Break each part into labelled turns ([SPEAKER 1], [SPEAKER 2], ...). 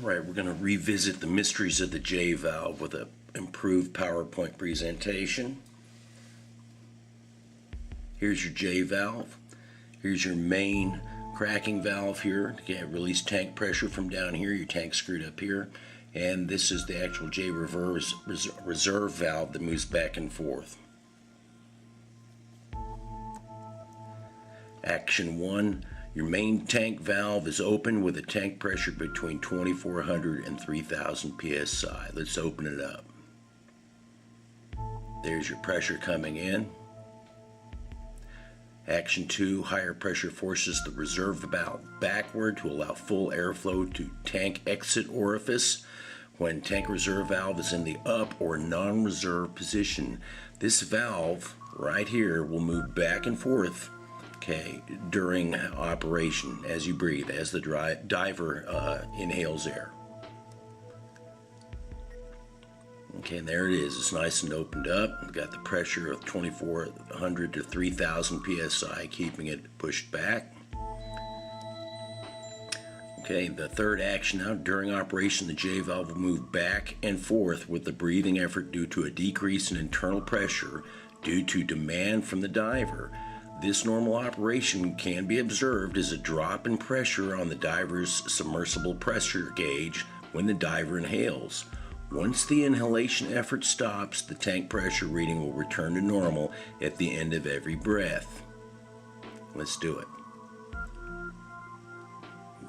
[SPEAKER 1] Alright, we're going to revisit the mysteries of the J valve with an improved PowerPoint presentation. Here's your J valve. Here's your main cracking valve here to release tank pressure from down here. Your tank screwed up here. And this is the actual J reserve valve that moves back and forth. Action 1. Your main tank valve is open with a tank pressure between 2400 and 3000 psi. Let's open it up. There's your pressure coming in. Action 2, higher pressure forces the reserve valve backward to allow full airflow to tank exit orifice. When tank reserve valve is in the up or non-reserve position, this valve right here will move back and forth during operation as you breathe, as the diver inhales air. Okay, and there it is. It's nice and opened up. We've got the pressure of 2400 to 3000 psi, keeping it pushed back. Okay, the third action now, during operation, the J valve will move back and forth with the breathing effort due to a decrease in internal pressure due to demand from the diver. This normal operation can be observed as a drop in pressure on the diver's submersible pressure gauge when the diver inhales. Once the inhalation effort stops, the tank pressure reading will return to normal at the end of every breath. Let's do it.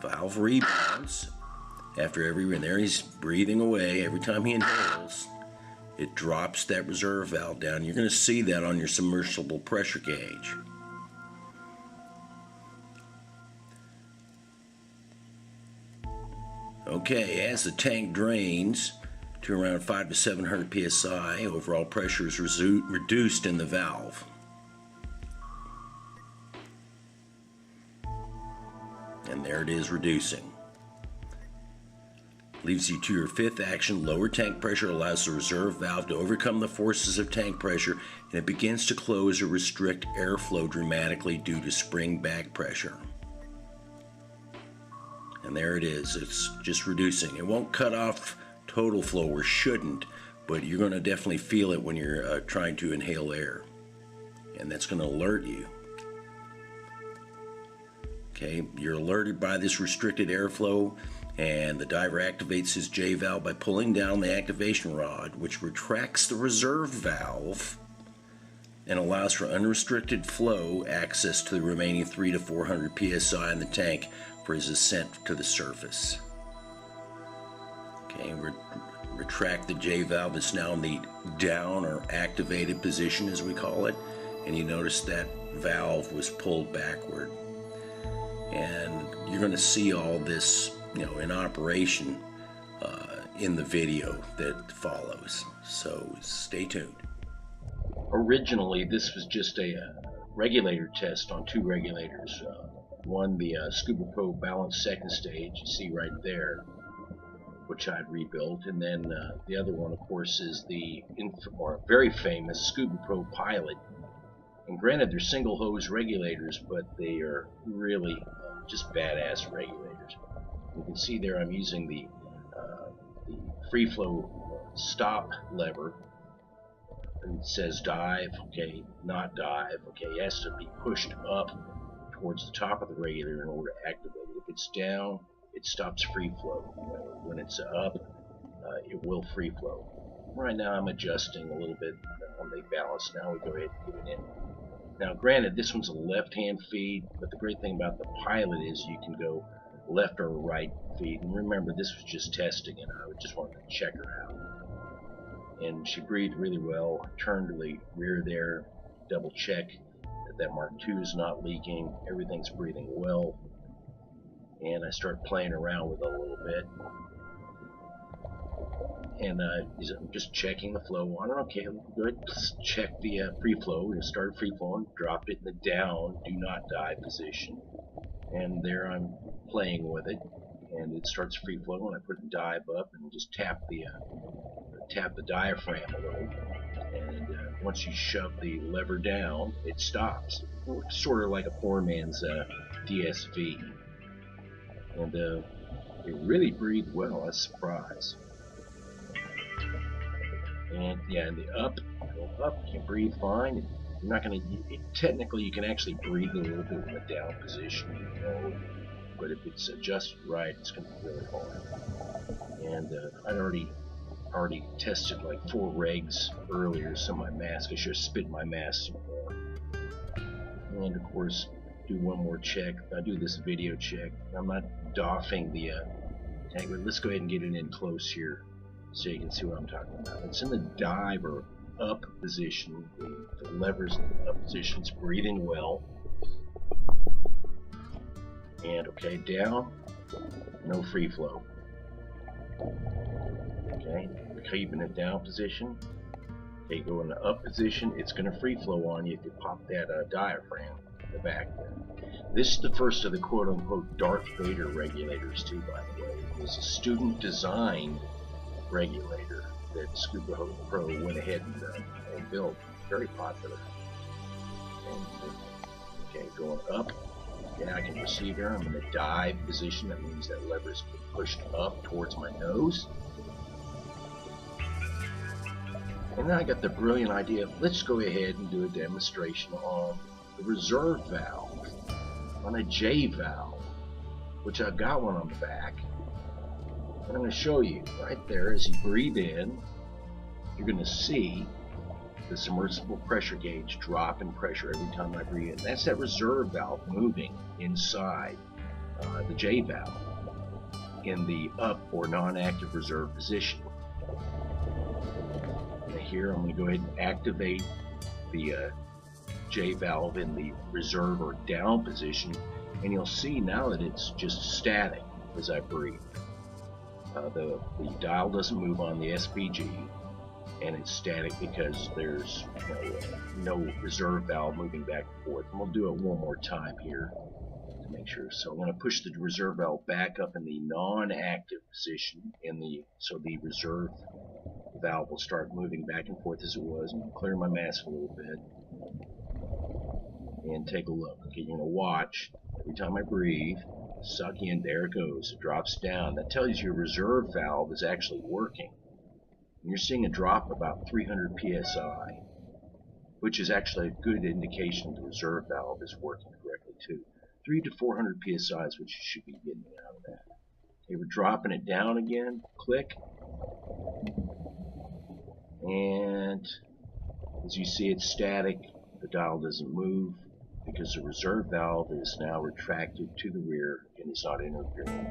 [SPEAKER 1] Valve rebounds after and there he's breathing away. Every time he inhales, it drops that reserve valve down. You're going to see that on your submersible pressure gauge. Okay, as the tank drains to around 500 to 700 psi, overall pressure is reduced in the valve. And there it is, reducing. Leaves you to your fifth action. Lower tank pressure allows the reserve valve to overcome the forces of tank pressure, and it begins to close or restrict airflow dramatically due to spring back pressure. And there it is. It's just reducing. It won't cut off total flow, or shouldn't, but you're going to definitely feel it when you're trying to inhale air. And that's going to alert you. Okay, you're alerted by this restricted airflow, and the diver activates his J valve by pulling down the activation rod, which retracts the reserve valve and allows for unrestricted flow access to the remaining 300 to 400 psi in the tank for his ascent to the surface. Okay, retract the J valve. It's now in the down or activated position, as we call it, and you notice that valve was pulled backward. And you're going to see all this, in operation in the video that follows. So stay tuned. Originally, this was just a regulator test on two regulators. One, the Scubapro balanced second stage, you see right there, which I'd rebuilt, and then the other one, of course, is the very famous Scubapro pilot. And granted, they're single hose regulators, but they are really just badass regulators. You can see there I'm using the free flow stop lever. And it says dive, okay, not dive, okay. It has to be pushed up towards the top of the regulator in order to activate it. If it's down, it stops free flow. When it's up, it will free flow. Right now I'm adjusting a little bit on the balance. Now we go ahead and get it in. Now granted, this one's a left-hand feed, but the great thing about the pilot is you can go left or right feed. And remember, this was just testing, and I just wanted to check her out. And she breathed really well. I turned to the rear there, double check that Mark II is not leaking. Everything's breathing well. And I start playing around with it a little bit. And I'm just checking the flow on it. Okay, good. Let's check the free flow. We started free flowing, dropped it in the down, do not dive position. And there I'm playing with it. And it starts free flowing. I put the dive up and just tap the diaphragm a little. And once you shove the lever down, it stops. Sort of like a poor man's DSV. And It really breathed well. That's a surprise. And yeah, in the up, go up, you can breathe fine. You're not going to, technically you can actually breathe a little bit in the down position, you know, but if it's adjusted right, it's going to be really hard. And I'd already tested like 4 regs earlier, so my mask, I should have spit my mask some more. And of course, do one more check. I do this video check. I'm not doffing the tank, but let's go ahead and get it in close here so you can see what I'm talking about. It's in the dive or up position. The levers in the up position. It's breathing well. And okay, down, no free flow. Okay, we're keeping it down position. Okay, go in the up position. It's going to free flow on you if you pop that diaphragm in the back there. This is the first of the quote-unquote Darth Vader regulators too, by the way. It was a student-designed regulator that Scubapro went ahead and built. Very popular. And, okay, going up. Yeah, I can perceive there. I'm in the dive position. That means that lever's pushed up towards my nose. And then I got the brilliant idea of, let's go ahead and do a demonstration on the reserve valve, on a J valve, which I've got one on the back. And I'm going to show you right there as you breathe in, you're going to see the submersible pressure gauge drop in pressure every time I breathe in. That's that reserve valve moving inside the J valve in the up or non-active reserve position. And here I'm going to go ahead and activate the J valve in the reserve or down position, and you'll see now that it's just static as I breathe. The dial doesn't move on the SPG, and it's static because there's no reserve valve moving back and forth. And we'll do it one more time here to make sure. So I'm going to push the reserve valve back up in the non-active position so the reserve valve will start moving back and forth as it was. And clear my mask a little bit and take a look. Okay, you're going to watch every time I breathe. Suck in, there it goes, it drops down. That tells you your reserve valve is actually working. And you're seeing a drop about 300 psi, which is actually a good indication the reserve valve is working correctly too. 300 to 400 psi is what you should be getting out of that. Okay, we're dropping it down again, click, and as you see it's static, the dial doesn't move, because the reserve valve is now retracted to the rear and is not interfering.